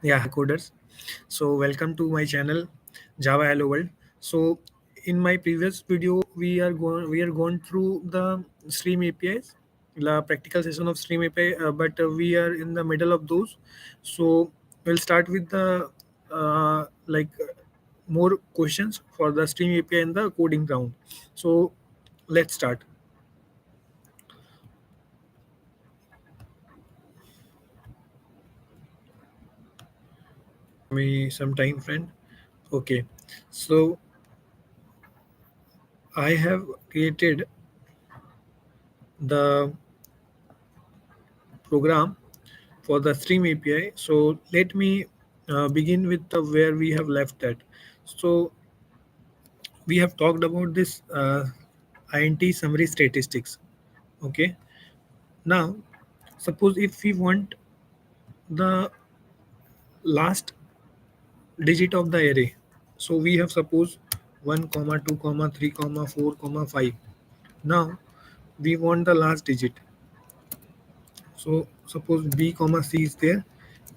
Yeah, coders. So welcome to my channel, Java Hello World. So in my previous video, we are going through the Stream APIs, the practical session of Stream API, but we are in the middle of those. So we'll start with the more questions for the Stream API in the coding round. So let's start. Me some time, friend. Okay, so I have created the program for the Stream API. So let me begin with the where we have left at. So we have talked about this INT summary statistics. Okay. Now, suppose if we want the last digit of the array, so we have suppose 1 comma 2 comma 3 comma 4 comma 5. Now we want the last digit. So suppose B comma C is there,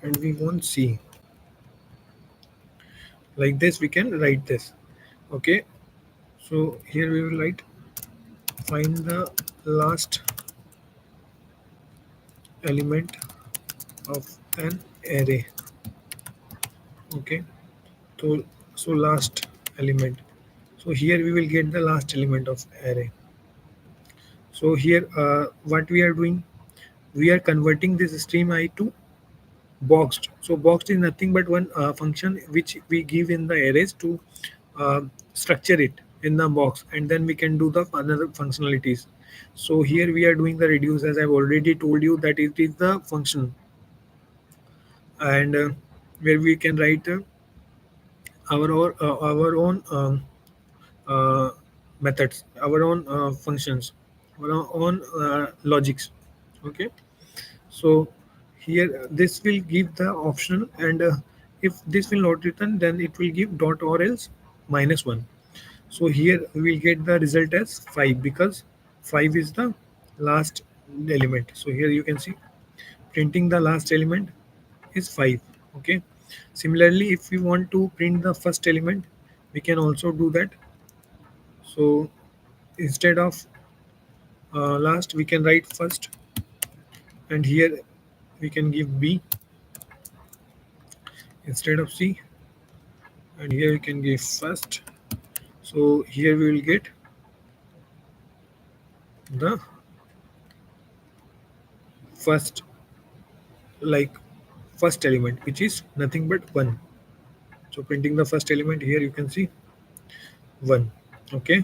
and we want C. Like this, we can write this. Okay. So here we will write find the last element of an array. Okay. So last element. So here we will get the last element of array. So here what we are doing, we are converting this stream I to boxed. So boxed is nothing but one function which we give in the arrays to uh, structure it in the box, and then we can do the another functionalities. So here we are doing the reduce, as I've already told you that it is the function, and where we can write our own uh, methods, our own functions, our own logics. Okay. So here this will give the option, and if this will not return, then it will give dot or else -1. So here we will get the result as 5 because 5 is the last element. So here you can see printing the last element is 5. Okay. Similarly, if we want to print the first element, we can also do that. So instead of last, we can write first, and here we can give B instead of C, and here we can give first. So here we will get the first, like first element, which is nothing but 1. So printing the first element, here you can see 1. Okay.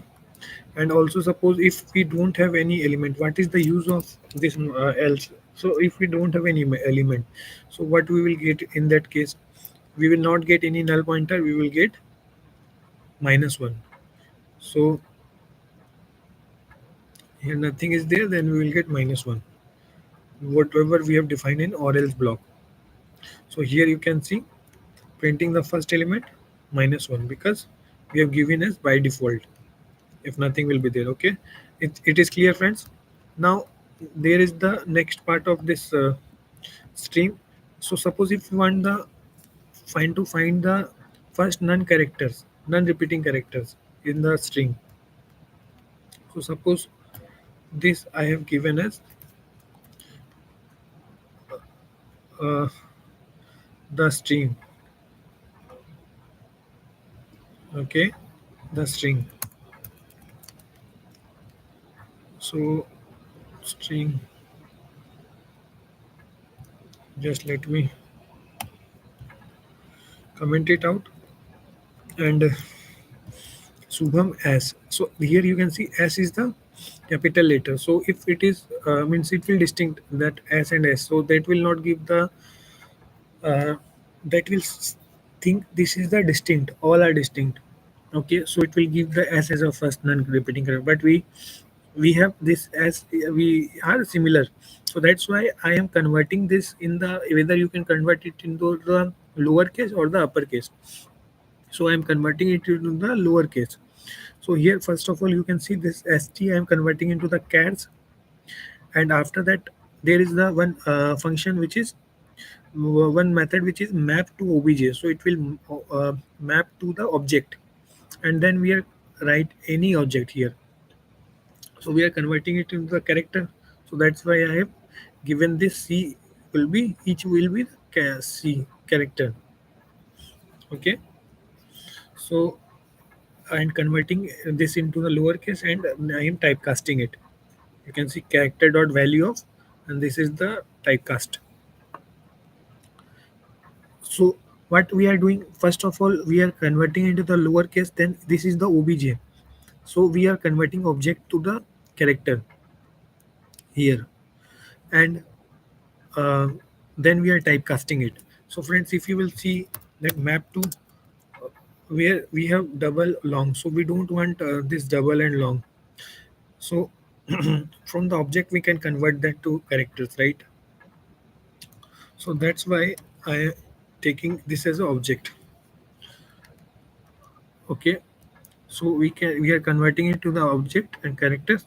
And also suppose if we don't have any element, what is the use of this else? So if we don't have any element, so what we will get in that case, we will not get any null pointer, we will get -1. So here nothing is there, then we will get -1, whatever we have defined in or else block. So here you can see printing the first element -1 because we have given as by default, if nothing will be there. Okay. It is clear, friends. Now there is the next part of this stream. So suppose if you want the find the first non repeating characters in the string. So suppose this I have given as uh, the string. Okay. The string. So string, just let me comment it out, and Subham S. So here you can see S is the capital letter. So if it is means it will distinct that S and S. So that will not give the uh, that will think this is the distinct. All are distinct. Okay. So it will give the S as a first non-repeating character. But we have this as we are similar. So that's why I am converting this in the whether you can convert it into the lowercase or the uppercase. So I am converting it into the lowercase. So here, first of all, you can see this st I am converting into the cats, and after that there is the one function which is one method which is map to obj, so it will map to the object, and then we are write any object here. So we are converting it into the character. So that's why I have given this c will be each will be the c character. Okay. So and converting this into the lowercase, and I am typecasting it. You can see character dot value of, and this is the typecast. So what we are doing, first of all, we are converting into the lowercase, then this is the obj. So we are converting object to the character here, and uh, then we are typecasting it. So friends, if you will see that map to where we have double long, so we don't want this double and long. So from the object we can convert that to characters, right? So that's why I am taking this as an object. Okay. So we are converting it to the object and characters,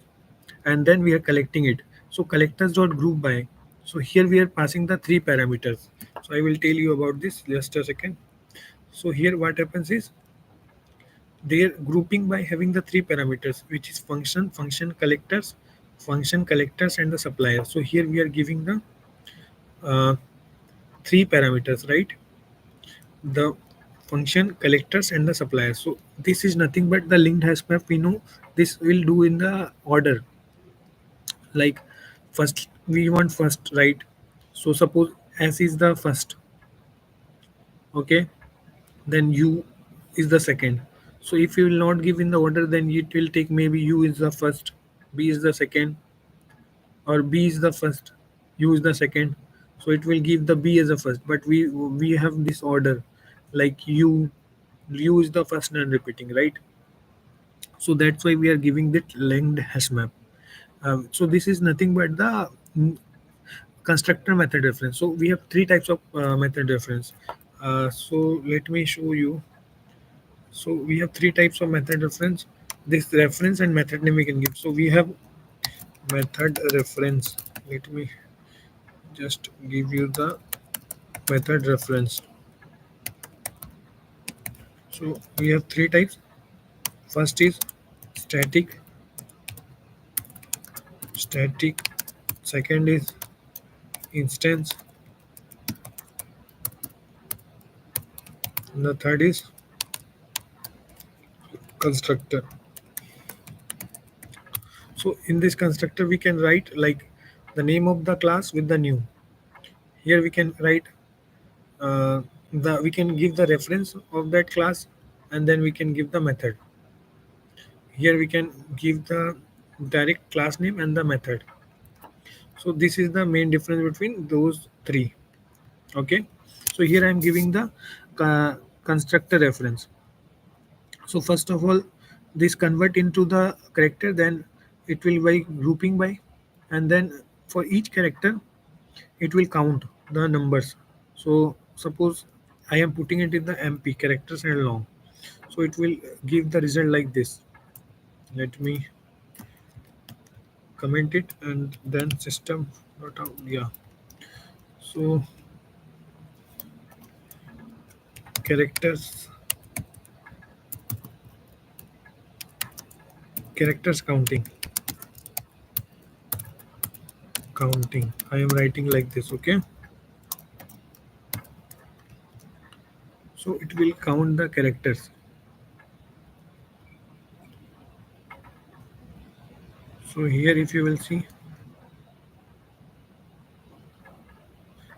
and then we are collecting it. So collectors dot group by. So here we are passing the three parameters. So I will tell you about this just a second. So here what happens is they are grouping by having the three parameters, which is function collectors, and the supplier. So here we are giving the uh, three parameters, right? The function collectors and the supplier. So this is nothing but the linked hash map. We know this will do in the order, like first we want first, right? So suppose s is the first. Okay. Then u is the second. So if you will not give in the order, then it will take maybe u is the first, b is the second, or b is the first, u is the second. So it will give the b as the first, but we have this order, like u is the first and repeating, right? So that's why we are giving that linked hash map. So this is nothing but the constructor method reference. So we have three types of method reference. So let me show you. So we have three types of method reference. This reference and method name we can give. So we have method reference. Let me just give you the method reference. So we have three types. First is static. Static. Second is instance. And the third is constructor. So in this constructor, we can write like the name of the class with the new. Here we can write the we can give the reference of that class, and then we can give the method. Here we can give the direct class name and the method. So this is the main difference between those three. Okay. So here I am giving the constructor reference. So first of all, this convert into the character, then it will by grouping by, and then for each character it will count the numbers. So suppose I am putting it in the MP characters and long, so it will give the result like this. Let me comment it, and then system dot out. Yeah. So characters characters counting. I am writing like this. Okay. So it will count the characters. So here if you will see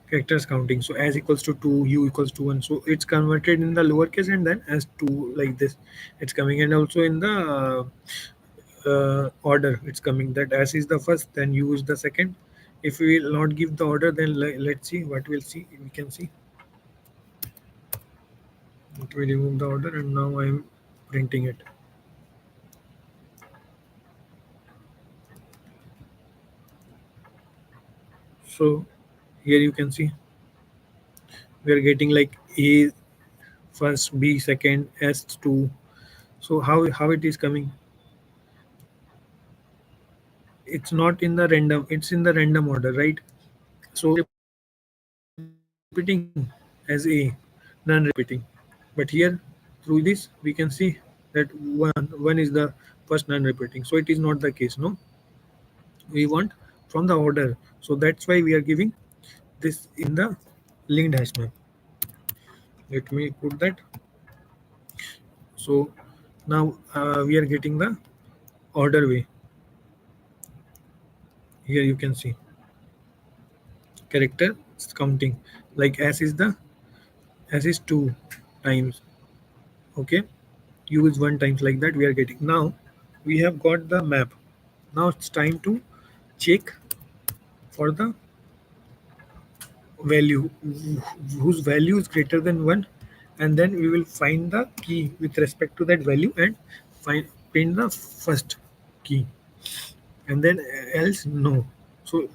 characters counting, so as equals to 2, u equals to 1, so it's converted in the lowercase, and then as 2 like this it's coming, and also in the order it's coming, that as is the first, then u is the second. If we will not give the order, then let's see what we'll see. We can see it will remove the order, and now I'm printing it. So here you can see we are getting like a first, b second, s 2. So how it is coming? It's not in the random, it's in the random order, right? So repeating as a non-repeating, but here through this we can see that one is the first non-repeating, so it is not the case. No, we want from the order, so that's why we are giving this in the linked hash map. Let me put that. So now we are getting the order way. Here you can see character counting, like s is 2 times, okay, u is 1 times, like that we are getting. Now we have got the map. Now it's time to check for the value whose value is greater than 1, and then we will find the key with respect to that value and find print the first key, and then else no. So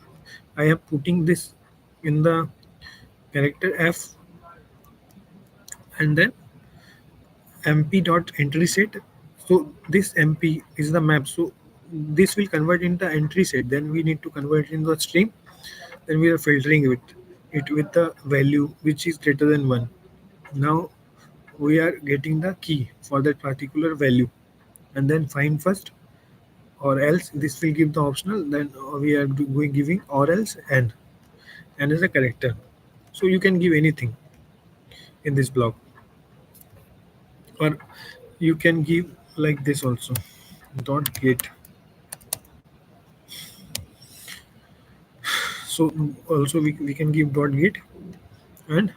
I am putting this in the character f, and then mp dot entry set. So this mp is the map, so this will convert into entry set, then we need to convert it into a stream, then we are filtering it with the value which is greater than 1. Now we are getting the key for that particular value, and then find first or else. This will give the optional, then we are going giving or else and as a character. So you can give anything in this block, or you can give like this also, dot get. So also we can give dot get, and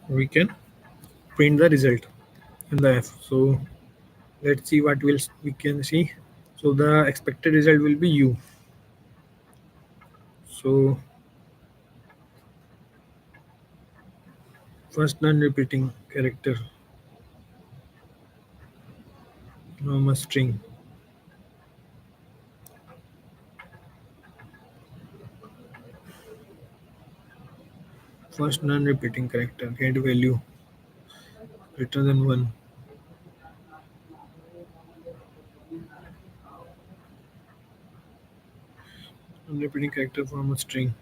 we can print the result in the f. So let's see what we can see. So the expected result will be u. So first non-repeating character from a string. First non-repeating character get value greater than 1. Non-repeating character from a string.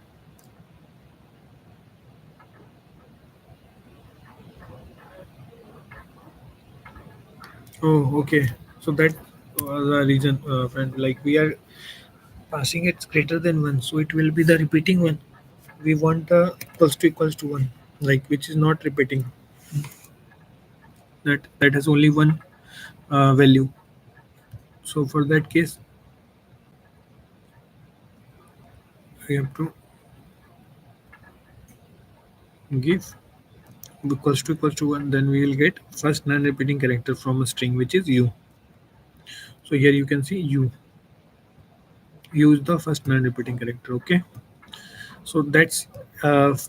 Oh, okay. So that was the reason, friend. Like we are passing it greater than 1, so it will be the repeating one. We want the equals to 1, like which is not repeating. That has only one value. So for that case, we have to give equals to 1. Then we will get first non-repeating character from a string, which is u. So here you can see u. Use the first non-repeating character. Okay. So that's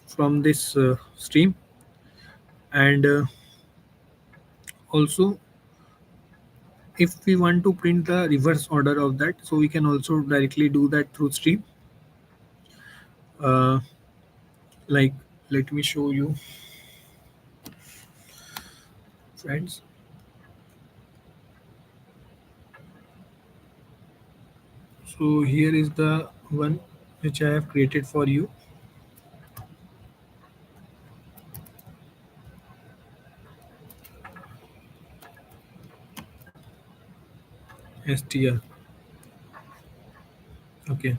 from this stream, and also if we want to print the reverse order of that, so we can also directly do that through stream. uh, like let me show you, friends. So here is the one which I have created for you. Str. Okay,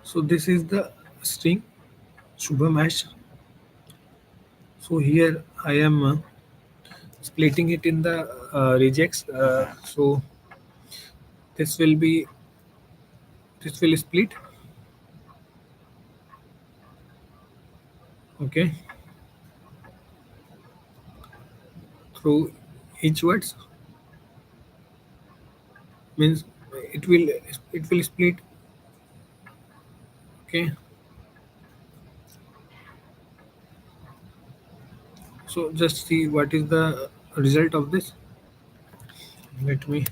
so this is the string Shubham Ash. So here I am splitting it in the rejects. So this will be this will split. Okay, through each words, means it will split. Okay, so just see what is the result of this. Let me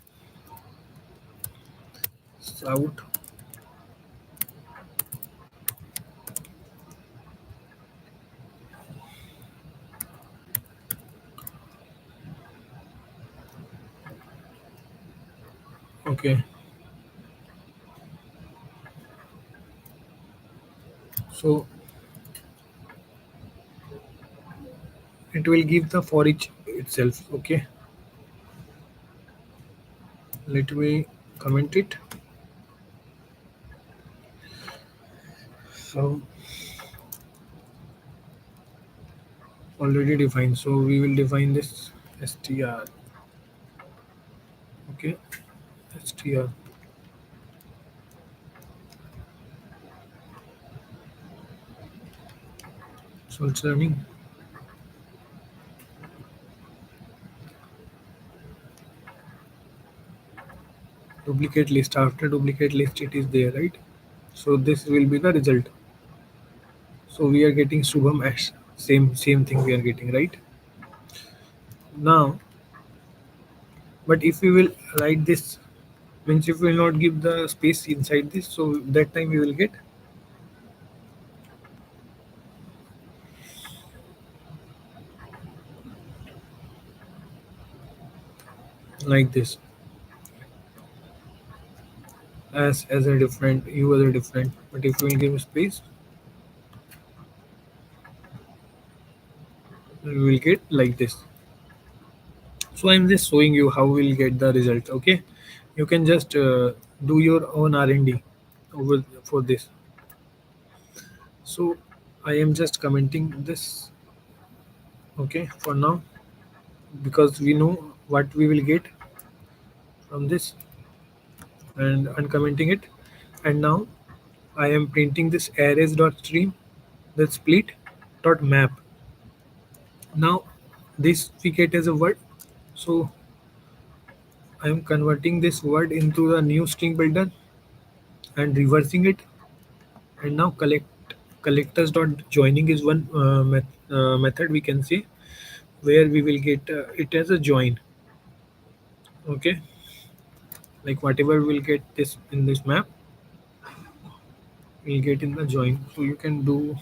out. Okay, So it will give the for each itself. Okay, let me comment it. So already defined, so we will define this str. Okay, str. So it's running. Duplicate list, after duplicate list it is there, right? So this will be the result. So we are getting Shubham as same thing we are getting, right? Now, but if we will write this, means if we will not give the space inside this, so that time we will get like this, as a different, you as a different. But if we will give space, we will get like this. So I'm just showing you how we'll get the result. Okay, you can just do your own R&D over for this. So I am just commenting this. Okay, for now, because we know what we will get from this, and uncommenting it. And now I am printing this arrays.stream, the split dot map. Now this we get as a word, so I am converting this word into the new string builder and reversing it. And now collectors dot joining is one method we can say, where we will get it as a join. Okay, like whatever we'll get this in this map, we'll get in the join. So you can do,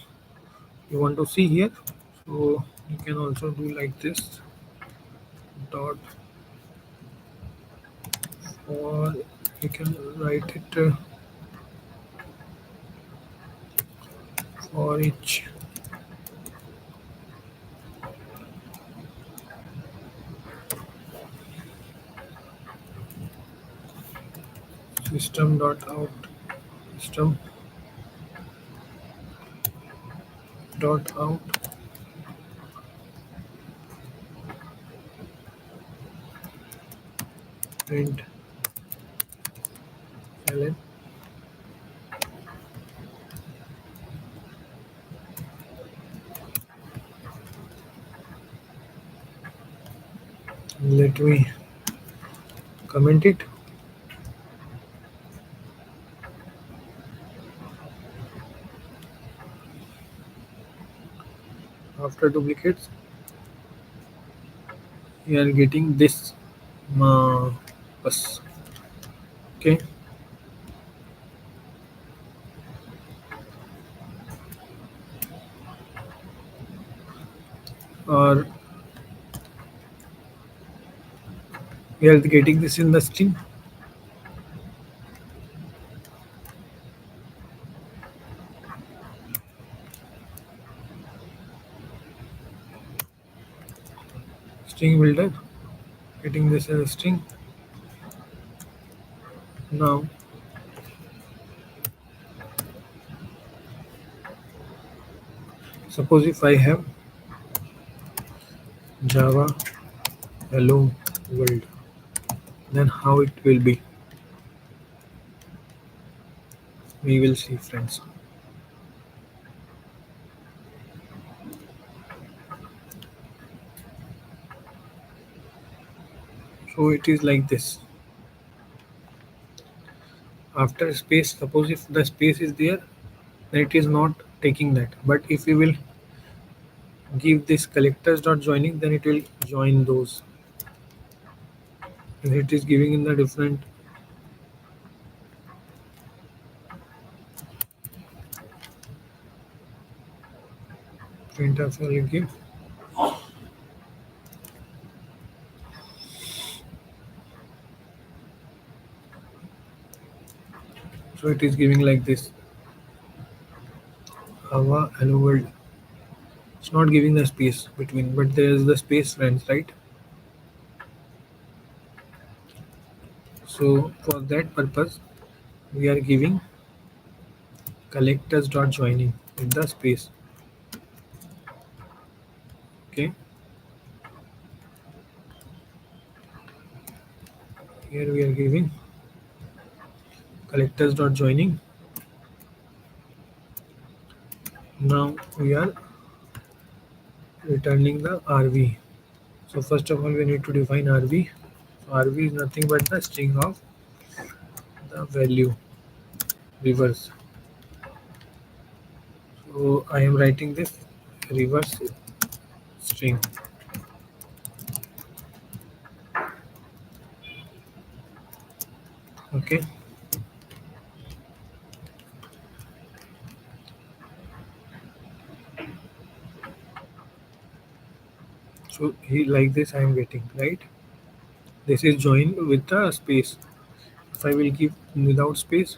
you want to see here, so you can also do like this dot, or you can write it for each system dot out, system dot out, print ln. Let me comment it. After duplicates, we are getting this bus. Okay, or we are getting this in the string builder, getting this as a string. Now suppose if I have Java hello world, then how it will be, we will see, friends. So it is like this. After space, suppose if the space is there, then it is not taking that. But if we will give this collectors dot joining, then it will join those. And it is giving in the different printf will give. So it is giving like this. Hava, hello world. It's not giving the space between, but there is the space friends, right? So for that purpose, we are giving collectors dot joining with the space. Okay, here we are giving collectors dot joining. Now we are returning the RV. So first of all, we need to define RV. So RV is nothing but the string of the value reverse. So I am writing this reverse string. Okay. So he like this I am getting, right. This is joined with the space. If I will give without space,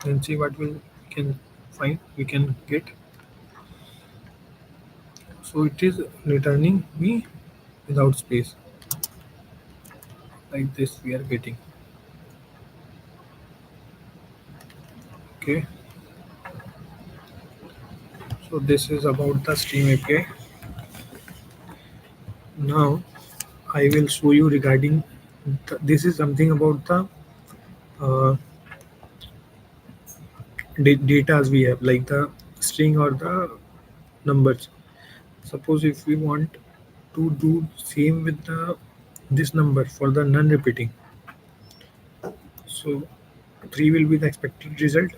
then see what will we can find. We can get. So it is returning me without space. Like this we are getting. Okay. So this is about the Steam API. Now I will show you regarding this is something about the uh, data we have, like the string or the numbers. Suppose if we want to do same with the this number for the non-repeating, so 3 will be the expected result.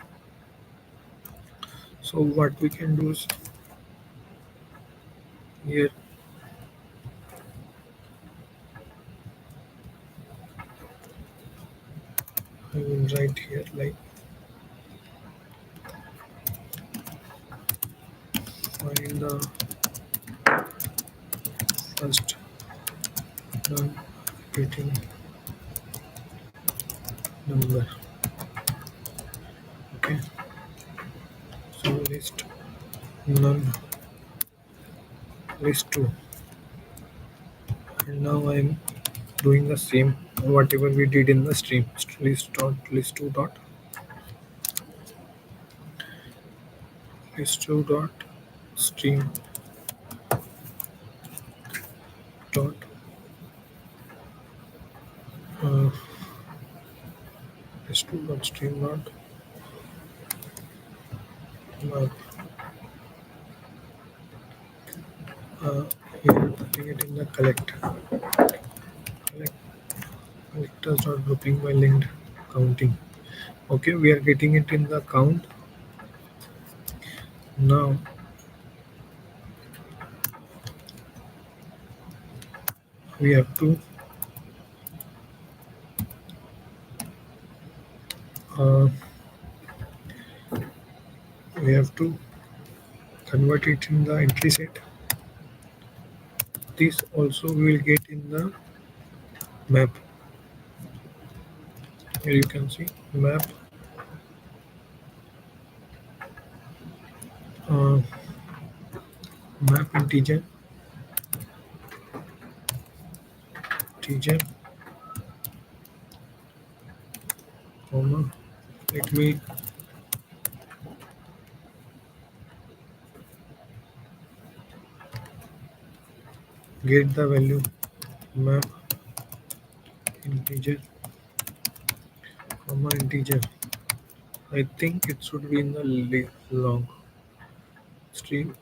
So what we can do is here I will write here like find the first non-repeating number. Okay, so list none, list 2, and now I'm doing the same whatever we did in the stream. List 2 dot list 2 dot stream dot uh, list 2 dot stream dot map. uh, Here putting it in the collect collectors dot grouping by linked counting. Okay, we are getting it in the count. Now we have to uh, we have to convert it in the entry set. This also we will get in the map. Here you can see map uh, map integer integer comma. Let me get the value map integer comma integer. I think it should be in the long string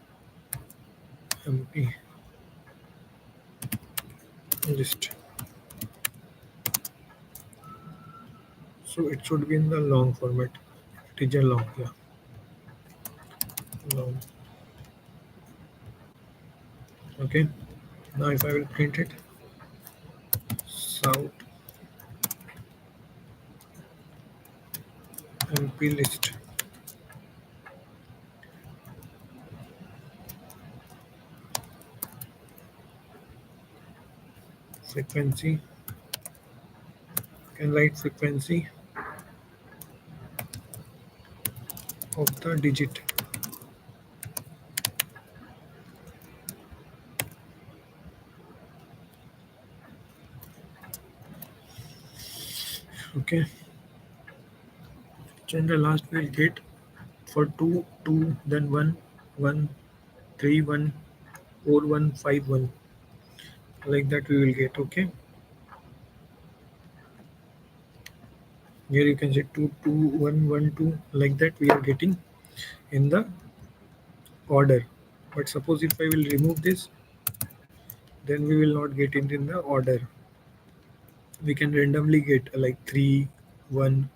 empty list. So it should be in the long format. Integer long, yeah, long. Okay. Now if I will print it, south MP list. Frequency, can write frequency of the digit. Okay, so in the last we'll get for 2 2, then 1 1 3 1 4 1 5 1, like that we will get. Okay, here you can see 2 2 1 1 2, like that we are getting in the order. But suppose if I will remove this, then we will not get it in the order. We can randomly get like 3 1.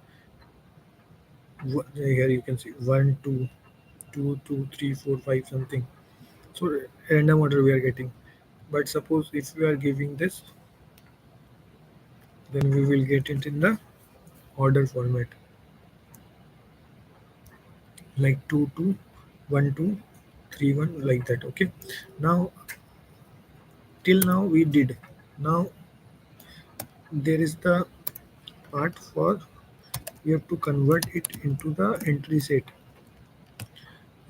Here you can see 1 2 2 2 3 4 5 something. So random order we are getting. But suppose if we are giving this, then we will get it in the order format, like 2 2 1 2 3 1, like that. Okay, now till now we did. Now there is the part for we have to convert it into the entry set,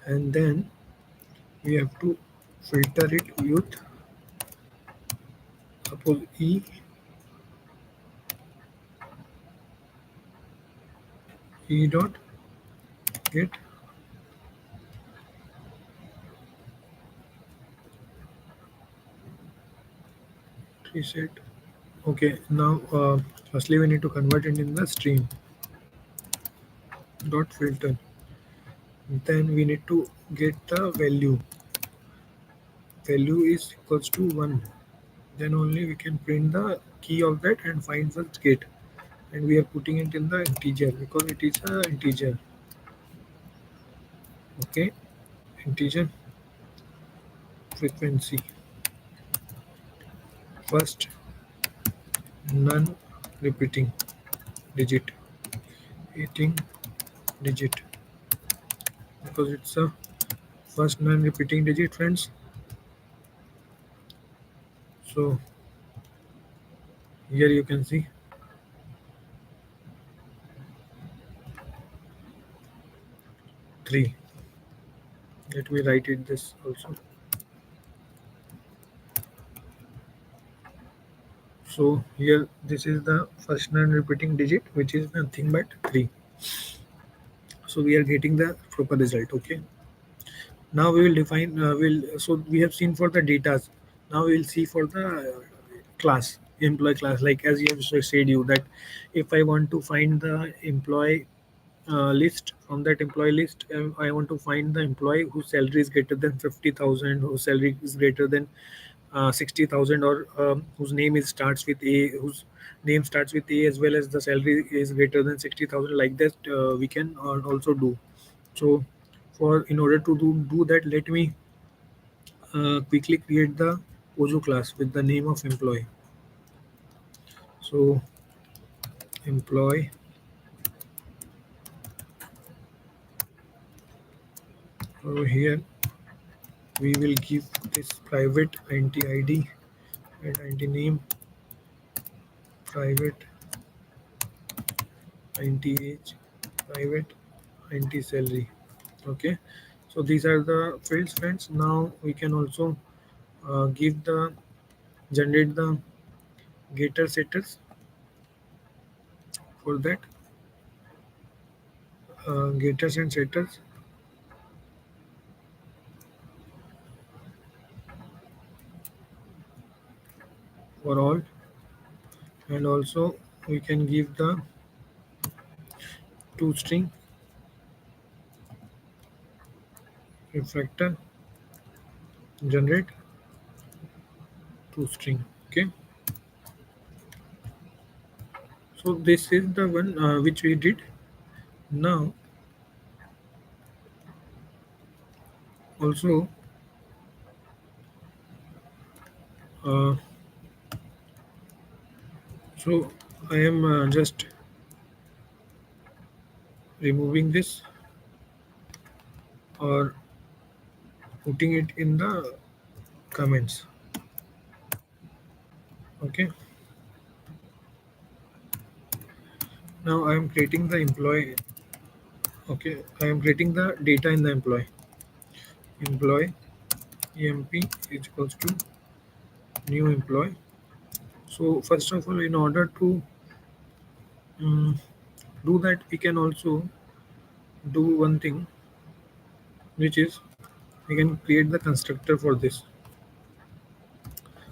and then we have to filter it with, suppose, e dot get reset. Okay, now firstly we need to convert it in the stream dot filter. Then we need to get the value is equals to 1. Then only we can print the key of that and find the gate, and we are putting it in the integer because it is a integer. Okay, integer frequency, first non repeating digit, 18 digit, because it's a first non repeating digit, friends. So here you can see 3. Let me write it this also. So here this is the first non-repeating digit, which is nothing but 3. So we are getting the proper result. Okay. Now we will define. So we have seen for the datas. Now we will see for the class, employee class. Like as you have said you that if I want to find the employee list, from that employee list, I want to find the employee whose salary is greater than 50,000, whose salary is greater than 60,000, or whose name is starts with A, whose name starts with A, as well as the salary is greater than 60,000. Like that, we can also do. So, for in order to do that, let me quickly create the Ojo class with the name of employee. So, employee. Over here, we will give this private int ID and int name, private int age, private int salary. Okay, so these are the fields, friends. Now we can also give the generate the getter setters for that, getters and setters for all, and also we can give the to string refactor generate to string. Okay, so this is the one which we did. Now also uh, so I am just removing this or putting it in the comments. Okay, now I am creating the employee. Okay, I am creating the data in the employee emp is equals to new employee. So first of all, in order to mm, do that, we can also do one thing, which is we can create the constructor for this.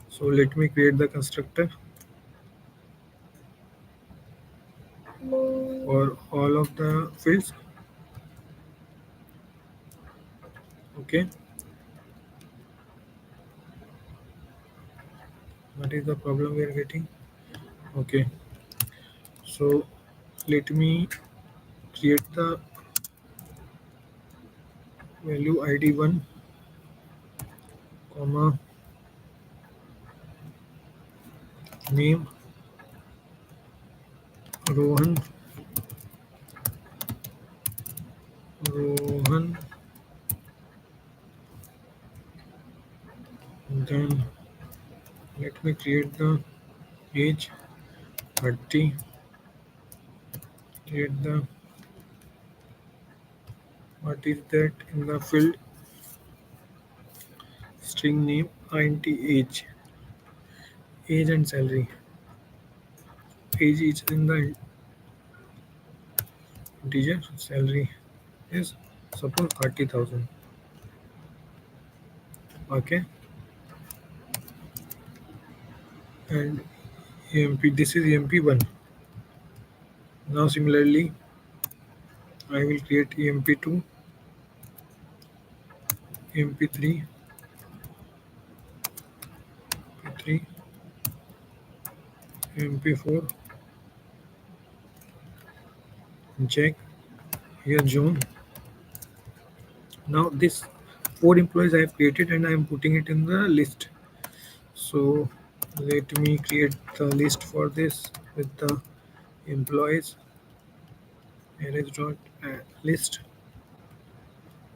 So let me create the constructor for all of the fields. Okay, what is the problem we are getting? Okay, so let me create the value id1, comma, name Rohan, Rohan, then let me create the age 30, create the what is that in the field string name int age and salary. Age is in the integer, salary is suppose 30,000. Okay, and emp this is emp1. Now similarly I will create emp2, emp3, p3, emp4, check here June. Now this four employees I have created and I am putting it in the list. So let me create the list for this with the employees arrays dot list.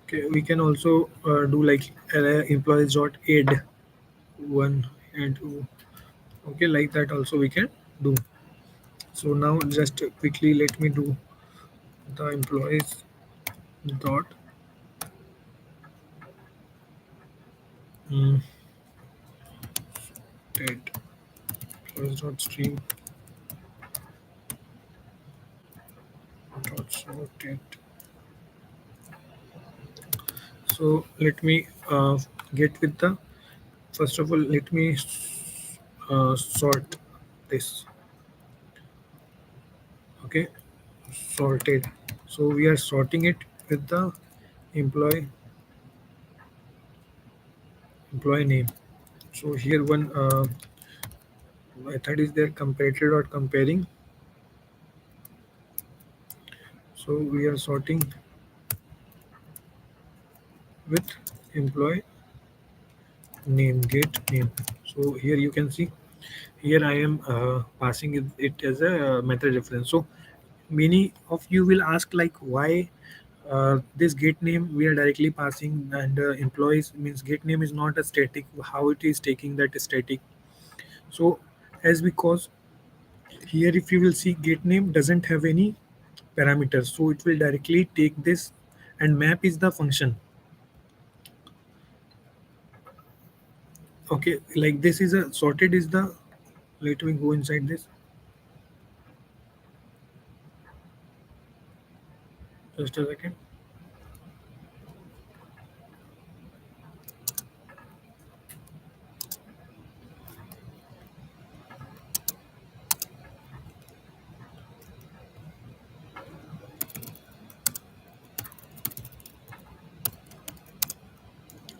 Okay, we can also do like employees dot add one and two. Okay, like that also we can do. So now just quickly let me do the employees dot mm, date employees dot stream dot sorted. So let me get with the first of all let me sort this. Okay, sorted. So we are sorting it with the employee employee name. So here one method is there comparator dot comparing. So we are sorting with employee name get name. So here you can see here I am passing it as a method reference. So many of you will ask like why this get name we are directly passing and employees means get name is not a static, how it is taking that static. So as because here if you will see get name doesn't have any parameters, so it will directly take this and map is the function. Okay, like this is a sorted is the, let me go inside this just a second.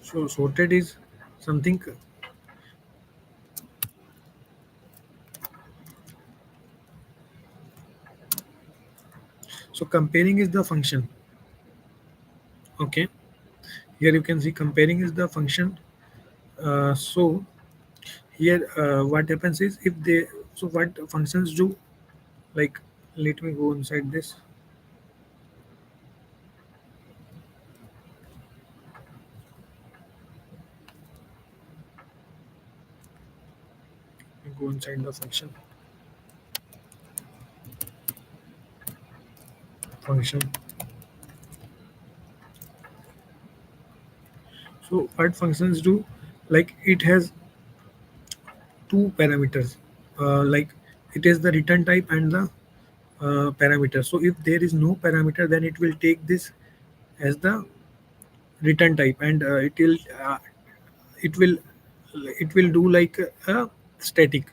So sorted is something. So comparing is the function. Okay, here you can see comparing is the function. So here what happens is if they, so what functions do, like let me go inside this. Go inside the function. So what functions do, like it has two parameters, like it is the return type and the parameter. So if there is no parameter, then it will take this as the return type, and it will it will do like a static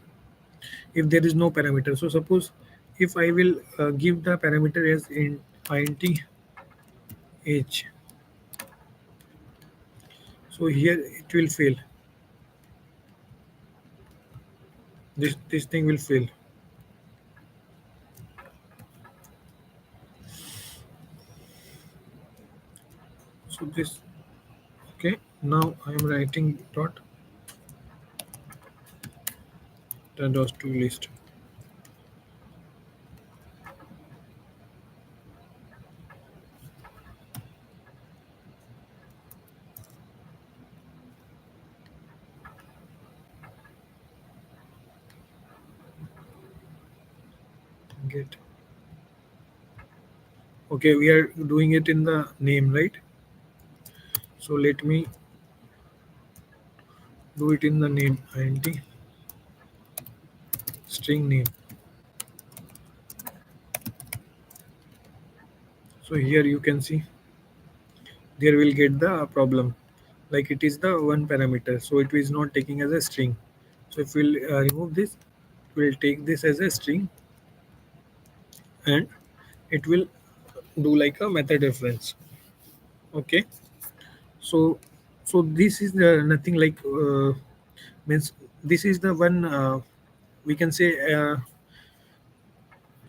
if there is no parameter. So suppose if I will give the parameter as in int age, so here it will fail. This thing will fail. So this, okay, now I am writing dot the dot to list. Get, okay, we are doing it in the name, right? So let me do it in the name int string name. So here you can see there will get the problem, like it is the one parameter, so it is not taking as a string. So if we'll remove this, we'll take this as a string, and it will do like a method reference. Okay, so so this is the nothing like means this is the one we can say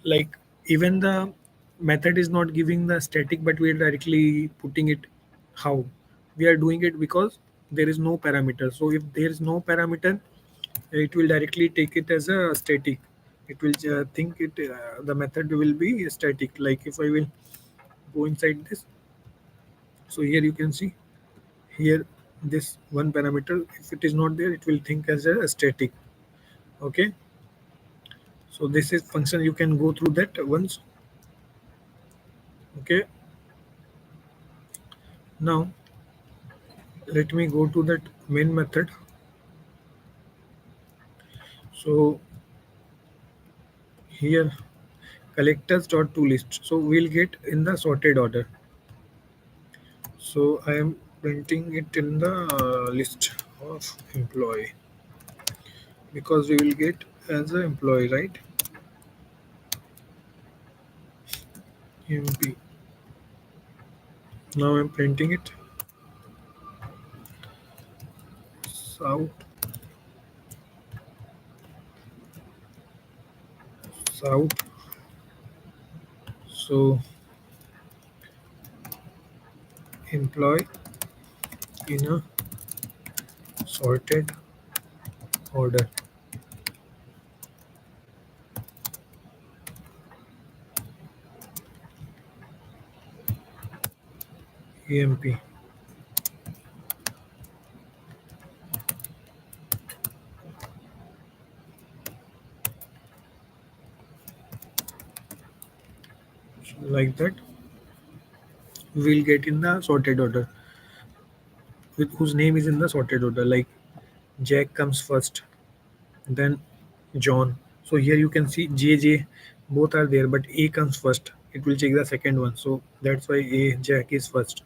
like even the method is not giving the static, but we are directly putting it. How we are doing it? Because there is no parameter. So if there is no parameter, it will directly take it as a static. It will think it the method will be static. Like if I will go inside this, so here you can see here this one parameter, if it is not there, it will think as a static. Okay, so this is function, you can go through that once. Okay, now let me go to that main method. So here collectors dot to list, so we'll get in the sorted order. So I am printing it in the list of employee, because we will get as an employee, right? MP. Now I'm printing it south, south. So employee in a sorted order. EMP. So like that we'll get in the sorted order, with whose name is in the sorted order. Like Jack comes first, then John. So here you can see JJ, both are there, but A comes first. It will check the second one. So that's why A Jack is first.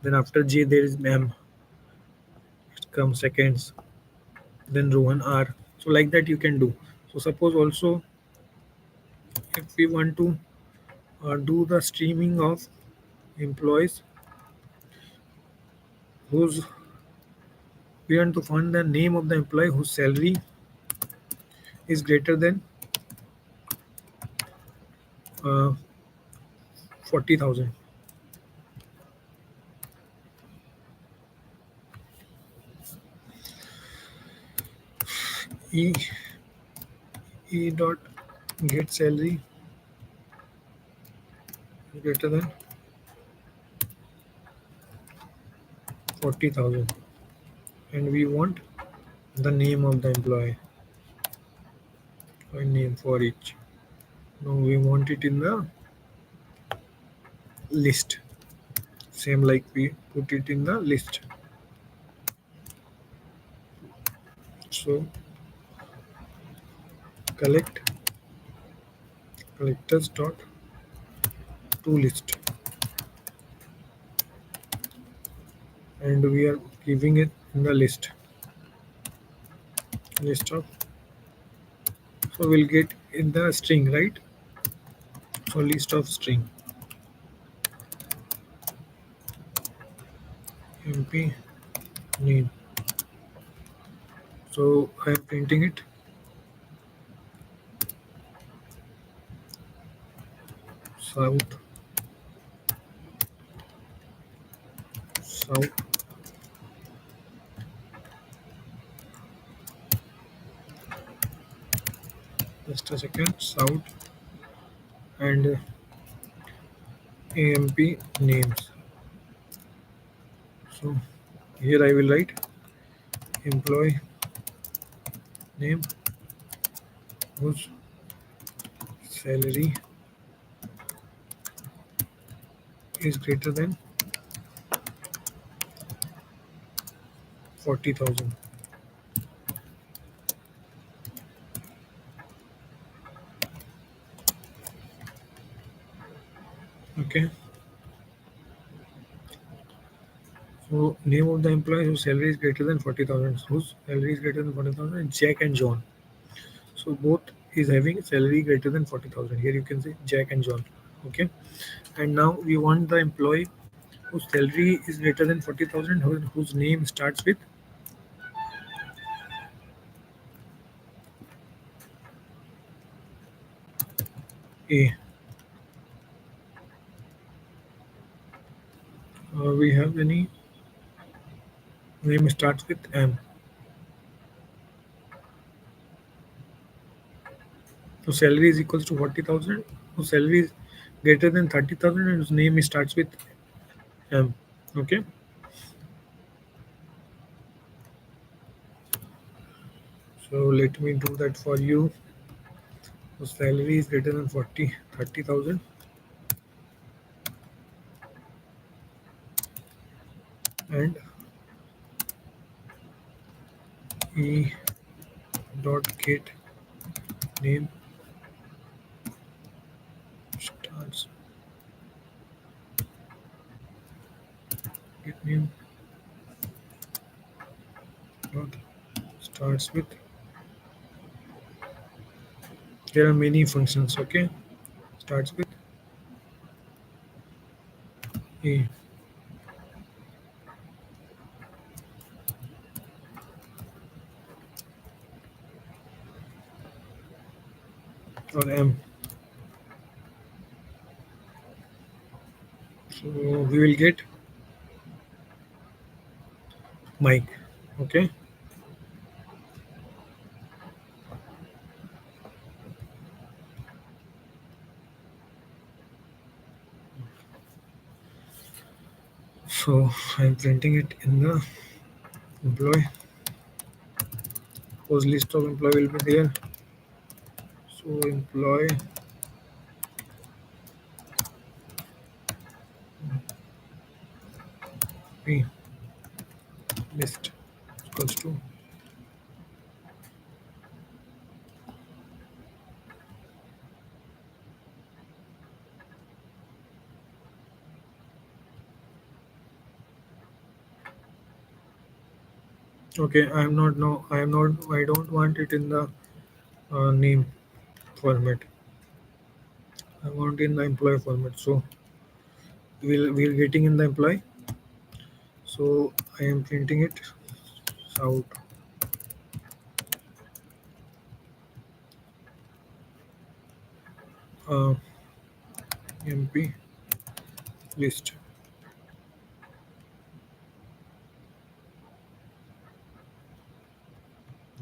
Then after J there is M, it comes seconds. Then Rohan R. So like that you can do. So suppose also if we want to do the streaming of employees whose, we want to find the name of the employee whose salary is greater than 40,000. E E dot get salary greater than 40,000, and we want the name of the employee, a name for each. Now we want it in the list, same like we put it in the list. So collect collectors dot to list, and we are giving it in the list of, so we'll get in the string, right? So list of string mp name. So I am printing it south south, just a second, south, and amp names. So here I will write employee name whose salary is greater than 40,000. Okay. So name of the employee whose salary is greater than 40,000. Whose salary is greater than 40,000? Jack and John. So both is having salary greater than 40,000. Here you can say Jack and John. Okay. And now we want the employee whose salary is greater than 40,000, whose name starts with A. We have any name starts with M. So salary is equals to 40,000. Whose salary is greater than 30,000 and whose name starts with M. Okay. So let me do that for you. Whose salary is greater than 30,000 and E dot get name starts get name dot starts with, there are many functions. Okay, starts with A or M. So we will get Mike. Okay. So I'm printing it in the employee, whose list of employee will be there. So employee P list equals to, okay, I am not, no, I am not, I don't want it in the name format. I want in the employee format. So we're getting in the employee. So I am printing it out uh, MP list.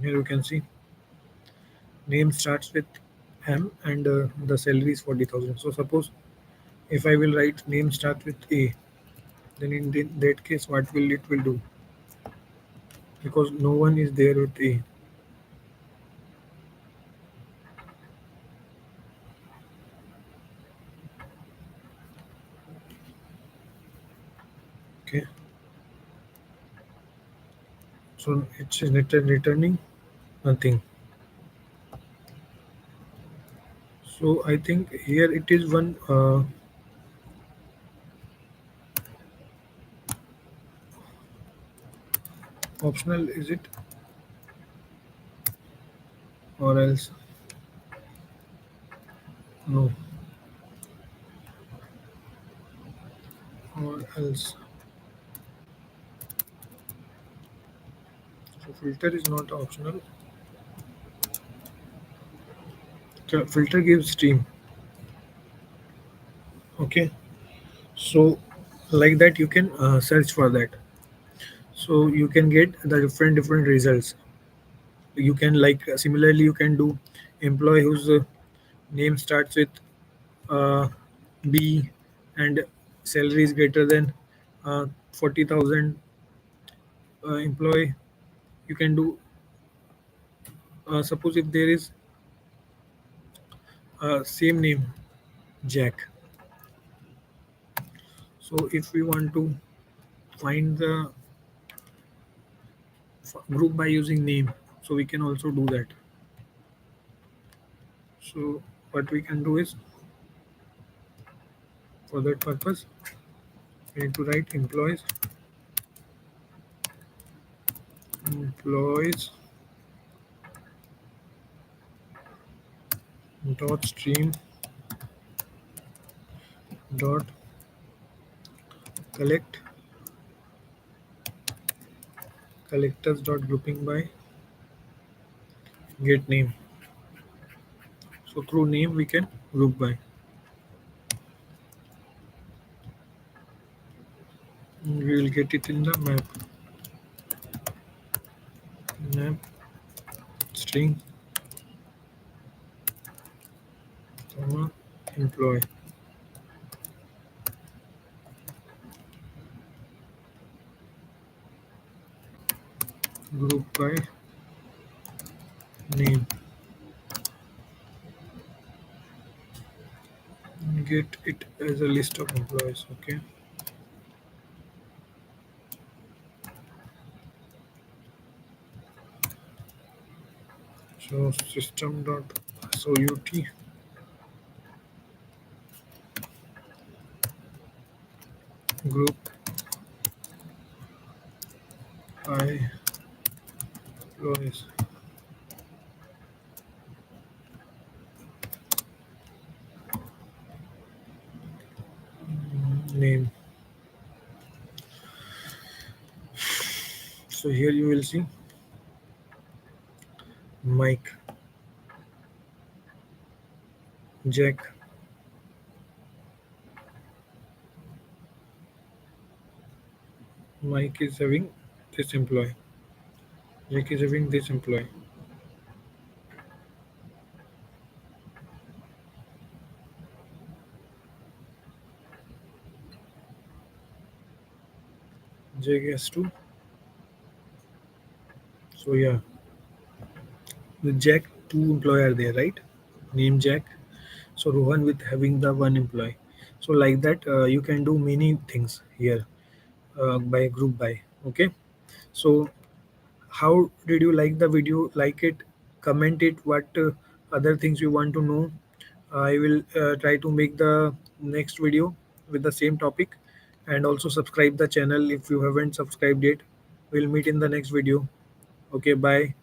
Here you can see name starts with M and the salary is 40,000. So suppose if I will write name starts with A, then in that case what will it will do? Because no one is there with A. Okay. So it's returning nothing. So So I think here it is one optional, is it, or else no, or else. So filter is not optional. So filter gives stream. Okay, so like that you can search for that. So you can get the different results. You can like similarly you can do employee whose name starts with uh, B and salary is greater than 40,000. Employee, you can do suppose if there is same name Jack. So if we want to find the group by using name, so we can also do that. So what we can do is, for that purpose we need to write employees dot stream dot collect collectors dot grouping by get name. So through name we can group by. We will get it in the map string comma employee group by name. Get it as a list of employees. Okay, so system dot sout group by employees name. So here you will see Mike, Jack, Mike is having this employee, Jack is having this employee. Jack has two. So yeah, the Jack two employee are there, right? Name Jack. So Rohan with having the one employee. So like that you can do many things here by group by. Okay. So how did you like the video? Like it, comment it. What other things you want to know? I will try to make the next video with the same topic, and also subscribe the channel if you haven't subscribed yet. We'll meet in the next video. Okay, bye.